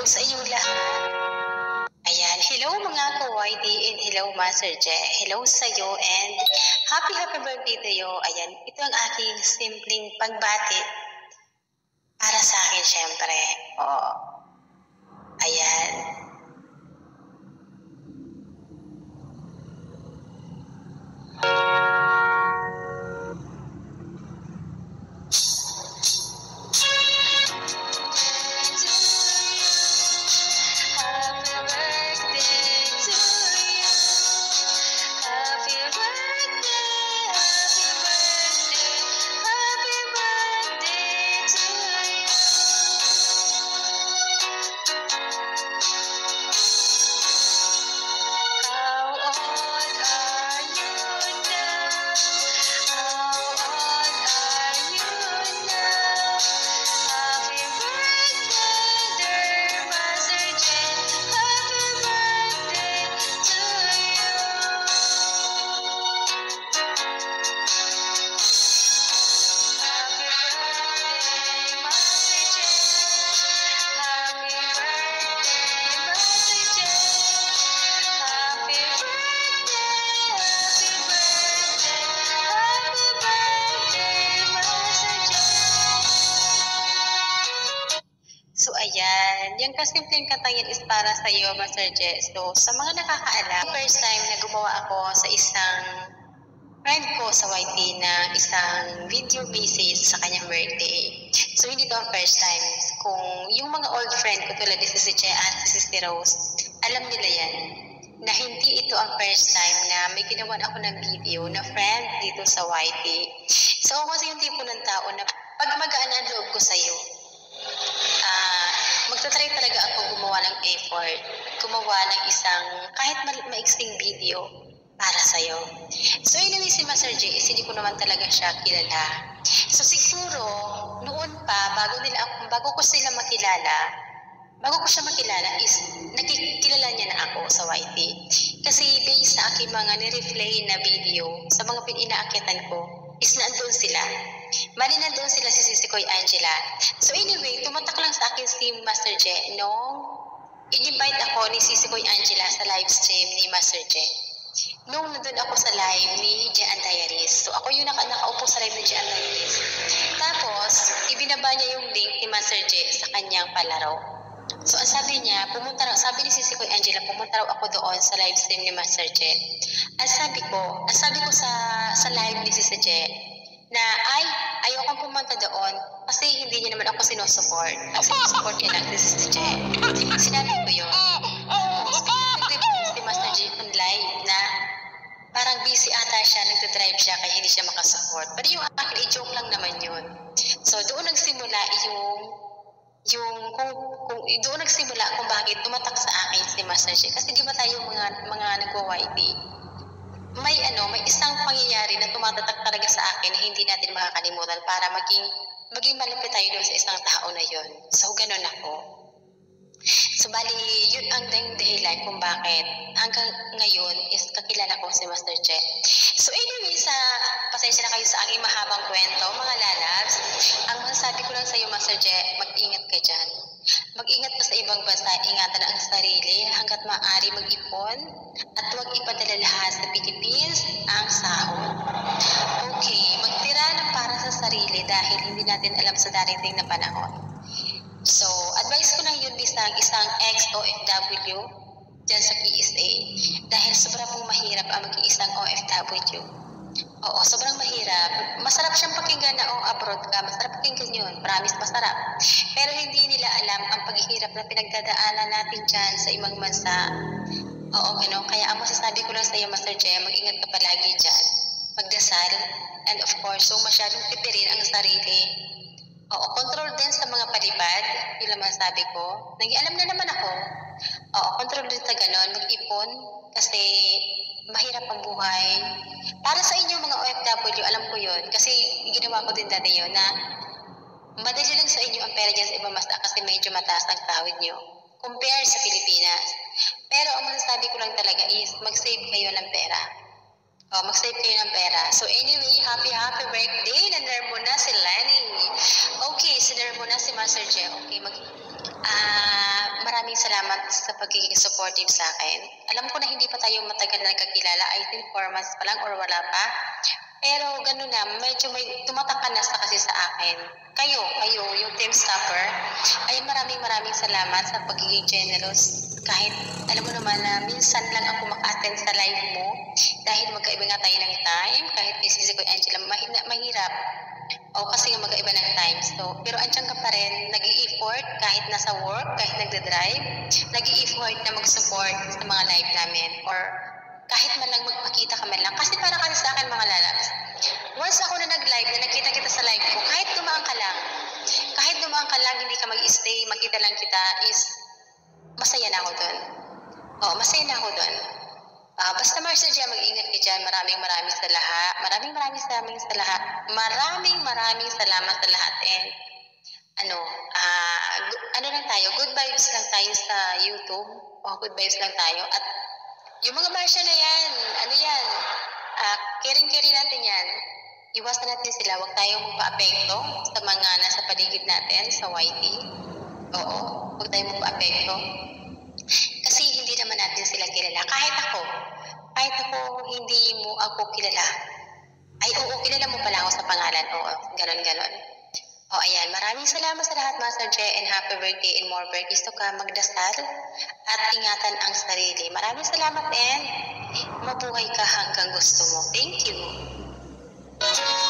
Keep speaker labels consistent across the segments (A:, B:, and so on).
A: Hello sa inyong lahat. Ayan, hello mga ka-YD and hello Master Je. Hello sa iyo and happy birthday to you. Ayan, ito ang aking simpleng pagbati para sa akin syempre. Oo. Ayan. So ayan, yung kasimpleng kantang yan is para sa iyo, Master Je. So sa mga nakakaalam, first time na gumawa ako sa isang friend ko sa YT na isang video message sa kanyang birthday. So hindi to ang first time. Kung yung mga old friend ko tulad ni si Che at si Sister Rose, alam nila yan na hindi ito ang first time na may ginawan ako ng video na friend dito sa YT. So ako kasi yung tipo ng tao na pag magaan ang loob ko sa'yo, magta-try talaga ako gumawa ng effort, gumawa ng isang kahit maiksing video para sa'yo. So anyway, si Master J, hindi ko naman talaga siya kilala. So siguro, noon pa, bago ko siya makilala is nakikilala niya na ako sa YT. Kasi based sa aking mga nireplay na video, sa mga pinaakyatan ko, is nandun sila. Mali nandun sila si Sisikoy Angela. So anyway, tumatak lang sa akin si Master J nung in-invite ako ni Sisikoy Angela sa live stream ni Master J. Nung nandun ako sa live ni Jean Diaries. So ako yung nakaupo sa live ni Jean Diaries. Tapos, ibinaba niya yung link ni Master J sa kanyang palaro. So ang sabi niya, sabi ni Sisikoy Angela, pumunta raw ako doon sa live stream ni Master J. Ang sabi ko sa live ni Sisikoy J, na ayokong pumunta doon kasi hindi niya naman ako sinusupport. Ang sinusupport niya lang si J. Sinabi ko yun. Nag-repost si Master J on live na parang busy ata siya, nagdadrive siya kaya hindi siya makasupport. Pero yung akin, i-joke lang naman yun. So doon nagsimula doon nagsimula kung bakit tumatak sa akin si Master J. Kasi di ba tayo mga nagwa-YT, may isang pangyayari na tumatatak talaga sa akin na hindi natin makakalimutan para maging malapit tayo doon sa isang tao na yon. So, ganun ako. So, bali, yun ang dahilan kung bakit hanggang ngayon is kakilala ko si Master J. So, anyway, pasensya na kayo sa aking mahabang kwento, mga lalabs. Ang masasabi ko lang sa iyo, Master J, mag-ingat ka dyan. Mag-ingat ka sa ibang bansa, ingatan ang sarili hanggat maaari mag-ipon at huwag ipadala lahat sa Philippines ang sahod. Okay, magtira ng para sa sarili dahil hindi natin alam sa darating na panahon. So, advice ko lang yun isang ex-OFW dyan sa PSA dahil sobrang pong mahirap ang maging isang OFW. Oo, sobrang mahirap. Masarap siyang pakinggan na abroad ka. Masarap pakinggan yun. Promise, masarap. Pero hindi nila alam ang paghihirap na pinagdadaanan natin dyan sa ibang bansa. Oo, kaya ang masasabi ko lang sa iyo, Master J, mag-ingat ka palagi dyan. Magdasal. And of course, so masyadong pipirin ang sarili. Oo, control din sa mga palipad. Yun lang masasabi ko. Alam na naman ako. Oo, control din sa ganon. Mag-ipon. Kasi mahirap ang buhay. Para sa inyo mga OFW, alam ko yun. Kasi ginawa ko din dati yun na madali lang sa inyo ang pera dyan sa ibang bansa kasi medyo mataas ang sahod nyo. Compare sa Pilipinas. Pero ang masasabi ko lang talaga is mag-save kayo ng pera. Mag-save kayo ng pera. So anyway, happy birthday. Naner mo na si Lenny. Okay, sinar mo na si Master J. Okay, salamat sa pagiging supportive sa akin. Alam ko na hindi pa tayo matagal na nagkakilala, I think 4 months pa lang or wala pa. Pero gano'n na, medyo may tumatak ka na sa kasi sa akin. Kayo, yung Team Stopper, ay maraming salamat sa pagiging generous. Kahit alam mo naman na minsan lang ako maka-attend sa live mo dahil magkaiba nga tayo ng time, kahit ni Sisi ko Angela, mahirap. O kasi nga magkaiba ng time. So, pero andyan ka pa rin, nag-i-effort kahit nasa work, kahit nagda-drive, nag-i-effort na mag-support sa mga live namin or kahit man lang magpakita ka man lang. Kasi para kasi sa akin mga lalabs, once ako na nag-live, na nakita kita sa live ko, kahit dumaan ka lang, hindi ka mag-stay, makita lang kita, is masaya na ako doon. Masaya na ako doon. Basta Marcia dyan, mag-ingat ka dyan. Maraming sa lahat. Maraming sa lahat. Maraming salamat sa lahat. And ano lang tayo, good vibes lang tayo sa YouTube. Good vibes lang tayo. At yung mga Marcia na yan, caring natin yan. Iwasan natin sila, huwag tayong magpa-apekto sa mga nasa paligid natin, sa YT. Huwag tayong magpa-apekto. Kasi hindi naman natin sila kilala. Kahit ako, hindi mo ako kilala. Kilala mo pala ako sa pangalan. Ganon. Ayan. Maraming salamat sa lahat, Master J, and happy birthday and more birthdays to come. Magdasal at ingatan ang sarili. Maraming salamat, and mabuhay ka hanggang gusto mo. Thank you. Thank you.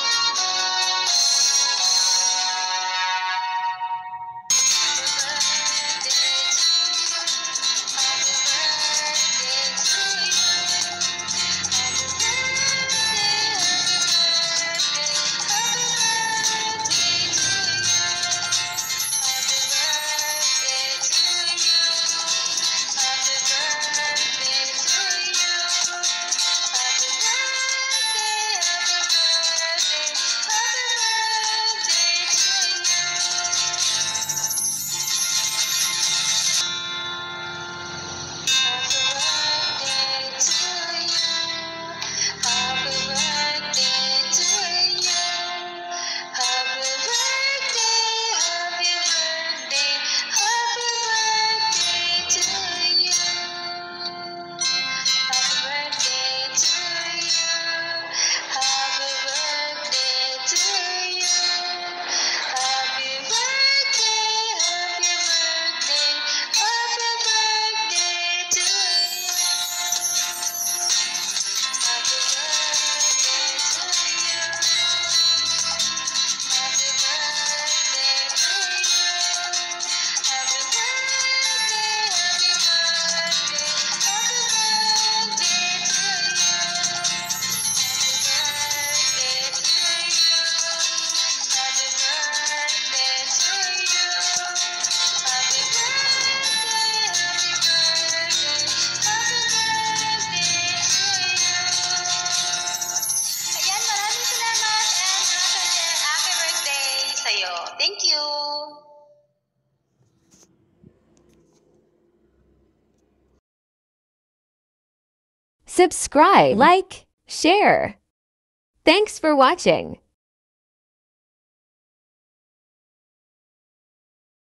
B: Subscribe, like, share. Thanks for watching.